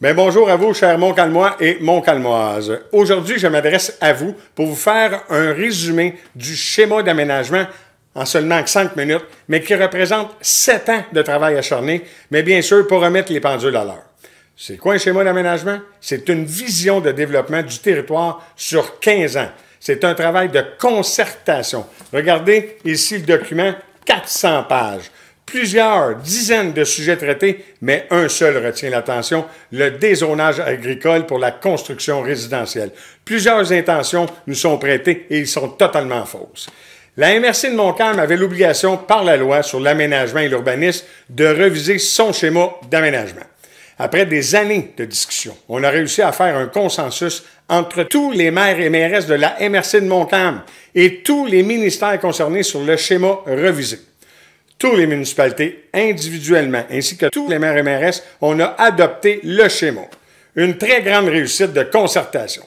Bien, bonjour à vous, chers Montcalmois et Montcalmoises. Aujourd'hui, je m'adresse à vous pour vous faire un résumé du schéma d'aménagement en seulement 5 minutes, mais qui représente 7 ans de travail acharné, mais bien sûr pour remettre les pendules à l'heure. C'est quoi un schéma d'aménagement? C'est une vision de développement du territoire sur 15 ans. C'est un travail de concertation. Regardez ici le document, 400 pages. Plusieurs dizaines de sujets traités, mais un seul retient l'attention, le dézonage agricole pour la construction résidentielle. Plusieurs intentions nous sont prêtées et ils sont totalement fausses. La MRC de Montcalm avait l'obligation par la loi sur l'aménagement et l'urbanisme de reviser son schéma d'aménagement. Après des années de discussion, on a réussi à faire un consensus entre tous les maires et mairesses de la MRC de Montcalm et tous les ministères concernés sur le schéma revisé. Toutes les municipalités, individuellement, ainsi que tous les maires et mairesses, on a adopté le schéma. Une très grande réussite de concertation.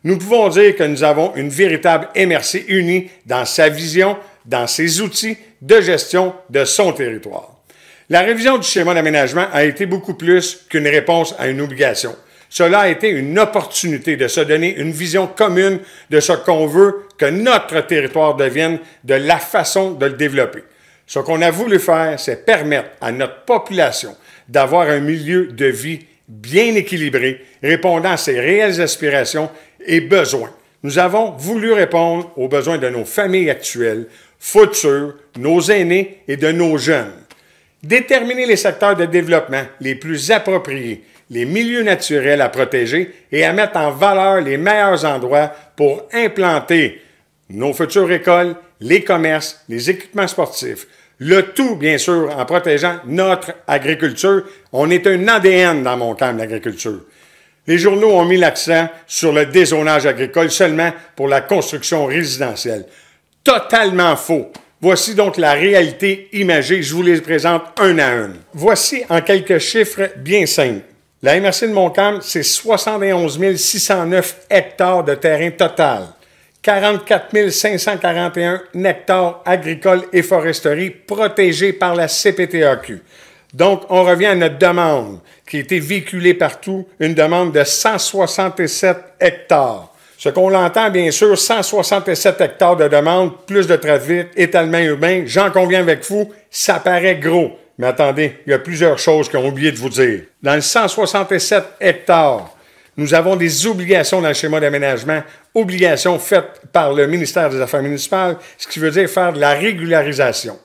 Nous pouvons dire que nous avons une véritable MRC unie dans sa vision, dans ses outils de gestion de son territoire. La révision du schéma d'aménagement a été beaucoup plus qu'une réponse à une obligation. Cela a été une opportunité de se donner une vision commune de ce qu'on veut que notre territoire devienne, de la façon de le développer. Ce qu'on a voulu faire, c'est permettre à notre population d'avoir un milieu de vie bien équilibré, répondant à ses réelles aspirations et besoins. Nous avons voulu répondre aux besoins de nos familles actuelles, futures, nos aînés et de nos jeunes. Déterminer les secteurs de développement les plus appropriés, les milieux naturels à protéger et à mettre en valeur les meilleurs endroits pour implanter nos futures écoles, les commerces, les équipements sportifs. Le tout, bien sûr, en protégeant notre agriculture. On est un ADN dans Montcalm, l'agriculture. Les journaux ont mis l'accent sur le dézonage agricole seulement pour la construction résidentielle. Totalement faux. Voici donc la réalité imagée. Je vous les présente un à un. Voici en quelques chiffres bien simples. La MRC de Montcalm, c'est 71 609 hectares de terrain total. 44 541 hectares agricoles et foresteries protégés par la CPTAQ. Donc, on revient à notre demande qui a été véhiculée partout, une demande de 167 hectares. Ce qu'on entend, bien sûr, 167 hectares de demande, plus de trafic, étalement urbain, j'en conviens avec vous, ça paraît gros. Mais attendez, il y a plusieurs choses qu'on a oublié de vous dire. Dans les 167 hectares, nous avons des obligations dans le schéma d'aménagement, obligations faites par le ministère des Affaires municipales, ce qui veut dire faire de la régularisation.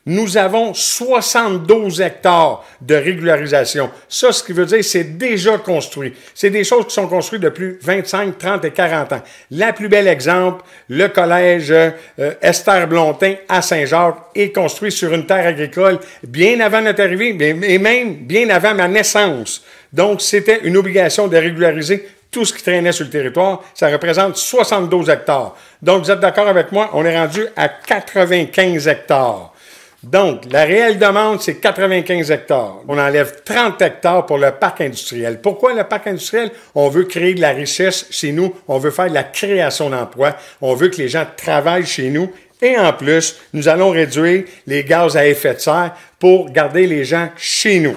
Nous avons 72 hectares de régularisation. Ça, ce qui veut dire, c'est déjà construit. C'est des choses qui sont construites depuis 25, 30 et 40 ans. La plus belle exemple, le collège Esther Blontin à Saint-Jacques est construit sur une terre agricole bien avant notre arrivée et même bien avant ma naissance. Donc, c'était une obligation de régulariser tout ce qui traînait sur le territoire. Ça représente 72 hectares. Donc, vous êtes d'accord avec moi? On est rendu à 95 hectares. Donc, la réelle demande, c'est 95 hectares. On enlève 30 hectares pour le parc industriel. Pourquoi le parc industriel? On veut créer de la richesse chez nous. On veut faire de la création d'emplois. On veut que les gens travaillent chez nous. Et en plus, nous allons réduire les gaz à effet de serre pour garder les gens chez nous.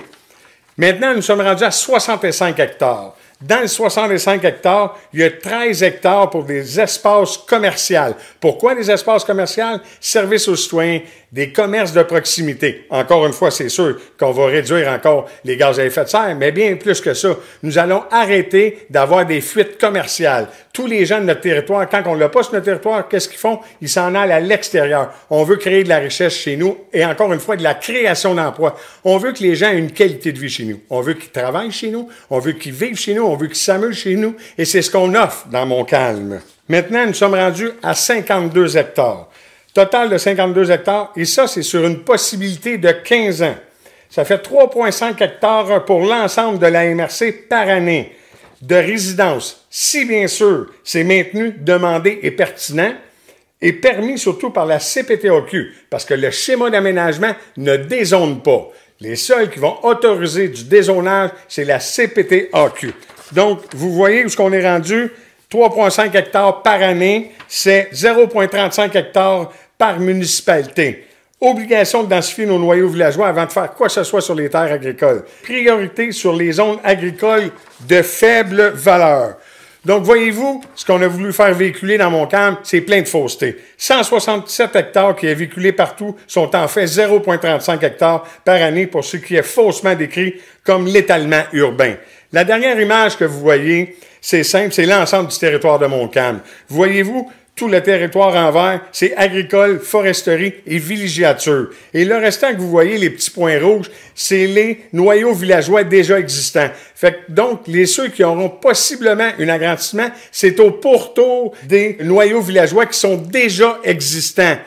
Maintenant, nous sommes rendus à 65 hectares. Dans les 65 hectares, il y a 13 hectares pour des espaces commerciaux. Pourquoi des espaces commerciaux? Services aux citoyens, des commerces de proximité. Encore une fois, c'est sûr qu'on va réduire encore les gaz à effet de serre, mais bien plus que ça. Nous allons arrêter d'avoir des fuites commerciales. Tous les gens de notre territoire, quand on ne l'a pas sur notre territoire, qu'est-ce qu'ils font? Ils s'en allent à l'extérieur. On veut créer de la richesse chez nous et encore une fois, de la création d'emplois. On veut que les gens aient une qualité de vie chez nous. On veut qu'ils travaillent chez nous. On veut qu'ils vivent chez nous. On veut qu'ils s'amusent chez nous. Et c'est ce qu'on offre dans Montcalm. Maintenant, nous sommes rendus à 52 hectares. Total de 52 hectares. Et ça, c'est sur une possibilité de 15 ans. Ça fait 3,5 hectares pour l'ensemble de la MRC par année de résidence. Si, bien sûr, c'est maintenu, demandé et pertinent, et permis surtout par la CPTAQ, parce que le schéma d'aménagement ne dézone pas. Les seuls qui vont autoriser du dézonage, c'est la CPTAQ. Donc, vous voyez où est-ce qu'on est rendu? 3,5 hectares par année, c'est 0,35 hectares par municipalité. Obligation de densifier nos noyaux villageois avant de faire quoi que ce soit sur les terres agricoles. Priorité sur les zones agricoles de faible valeur. Donc, voyez-vous, ce qu'on a voulu faire véhiculer dans Montcalm, c'est plein de fausseté. 167 hectares qui est véhiculé partout sont en fait 0,35 hectares par année pour ce qui est faussement décrit comme l'étalement urbain. La dernière image que vous voyez, c'est simple, c'est l'ensemble du territoire de Montcalm. Voyez-vous, tout le territoire en vert, c'est agricole, foresterie et villégiature. Et le restant que vous voyez, les petits points rouges, c'est les noyaux villageois déjà existants. Fait que donc, ceux qui auront possiblement un agrandissement, c'est au pourtour des noyaux villageois qui sont déjà existants.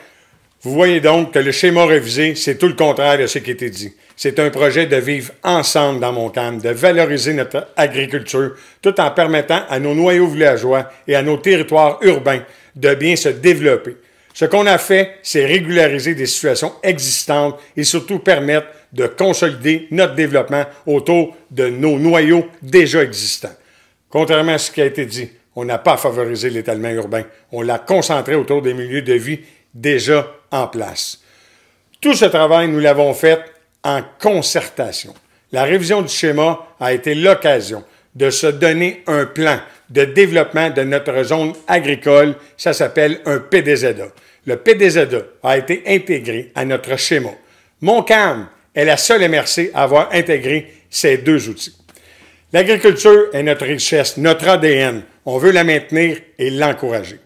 Vous voyez donc que le schéma révisé, c'est tout le contraire de ce qui a été dit. C'est un projet de vivre ensemble dans Montcalm, de valoriser notre agriculture, tout en permettant à nos noyaux villageois et à nos territoires urbains de bien se développer. Ce qu'on a fait, c'est régulariser des situations existantes et surtout permettre de consolider notre développement autour de nos noyaux déjà existants. Contrairement à ce qui a été dit, on n'a pas favorisé l'étalement urbain. On l'a concentré autour des milieux de vie déjà en place. Tout ce travail, nous l'avons fait en concertation. La révision du schéma a été l'occasion de se donner un plan de développement de notre zone agricole. Ça s'appelle un PDZA. Le PDZA a été intégré à notre schéma. Montcalm est la seule MRC à avoir intégré ces deux outils. L'agriculture est notre richesse, notre ADN. On veut la maintenir et l'encourager.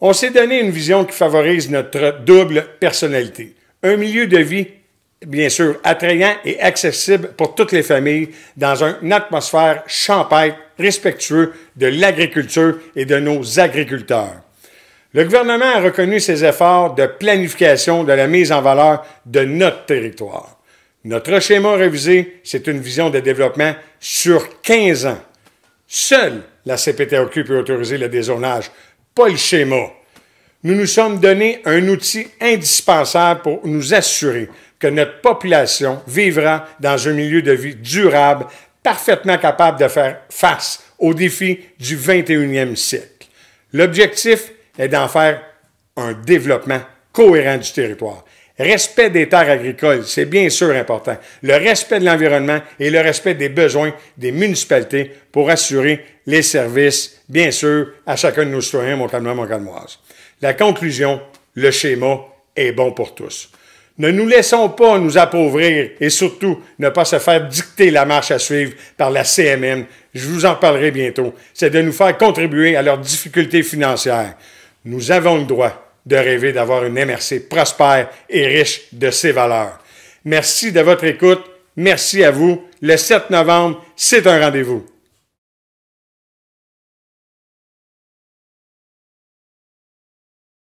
On s'est donné une vision qui favorise notre double personnalité. Un milieu de vie, bien sûr, attrayant et accessible pour toutes les familles dans une atmosphère champêtre, respectueux de l'agriculture et de nos agriculteurs. Le gouvernement a reconnu ses efforts de planification de la mise en valeur de notre territoire. Notre schéma révisé, c'est une vision de développement sur 15 ans. Seule la CPTAQ peut autoriser le dézonage, pas le schéma. Nous nous sommes donné un outil indispensable pour nous assurer que notre population vivra dans un milieu de vie durable, parfaitement capable de faire face aux défis du 21e siècle. L'objectif est d'en faire un développement cohérent du territoire. Respect des terres agricoles, c'est bien sûr important. Le respect de l'environnement et le respect des besoins des municipalités pour assurer les services, bien sûr, à chacun de nos citoyens montcalmois, montcalmoises. La conclusion, le schéma est bon pour tous. Ne nous laissons pas nous appauvrir et surtout ne pas se faire dicter la marche à suivre par la CMN. Je vous en parlerai bientôt. C'est de nous faire contribuer à leurs difficultés financières. Nous avons le droit de rêver d'avoir une MRC prospère et riche de ses valeurs. Merci de votre écoute. Merci à vous. Le 7 novembre, c'est un rendez-vous.